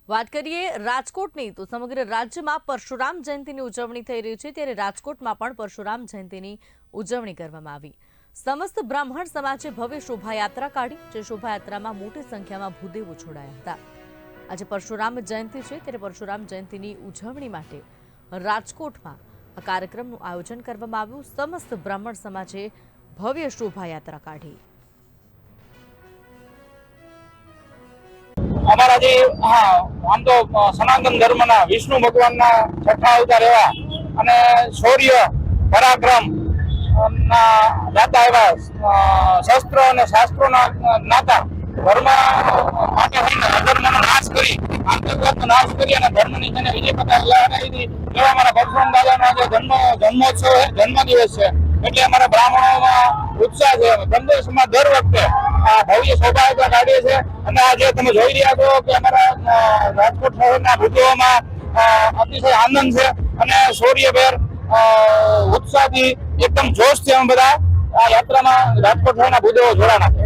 વાત કરીએ રાજકોટની તો સમગ્ર રાજ્યમાં પરશુરામ જયંતીની ઉજવણી થઈ રહી છે ત્યારે રાજકોટમાં પણ પરશુરામ જયંતીની ઉજવણી કરવામાં આવી। સમસ્ત બ્રાહ્મણ સમાજે ભવ્ય શોભાયાત્રા કાઢી, જે શોભાયાત્રામાં મોટી સંખ્યામાં ભૂદેવો જોડાયા હતા। આજે પરશુરામ જયંતી છે ત્યારે પરશુરામ જયંતીની ઉજવણી માટે રાજકોટમાં આ કાર્યક્રમનું આયોજન કરવામાં આવ્યું। સમસ્ત બ્રાહ્મણ સમાજે ભવ્ય શોભાયાત્રા કાઢી। અમારા જે આમ તો સનાતન ધર્મના વિષ્ણુ ભગવાનના છઠ્ઠા અવતાર એવા અને શૌર્ય પરાક્રમ ના દાતા એવા શસ્ત્ર અને શાસ્ત્રોના જ્ઞાતા ધર્મ માટે થઈને અધર્મનો નાશ કરી, આતંકવાદનો નાશ કરી અને ધર્મની જેને વિજય પતાકા લહેરાવી હતી એવા અમારા પરશુરામ દાદાનો જે જન્મોત્સવ છે, જન્મદિવસ છે, એટલે અમારા બ્રાહ્મણોમાં ઉત્સાહ છે। બ્રહ્મદેવ સમાજ દર વખતે આ ભવ્ય શોભાયાત્રા કાઢીએ છીએ અને આ જે તમે જોઈ રહ્યા છો કે અમારા રાજકોટ શહેરના ભૂદેવોમાં અતિશય આનંદ છે અને શૌર્યભેર ઉત્સાહથી એકદમ જોશથી અમે બધા આ યાત્રામાં રાજકોટ શહેરના ભૂદેવો જોડાણા છે।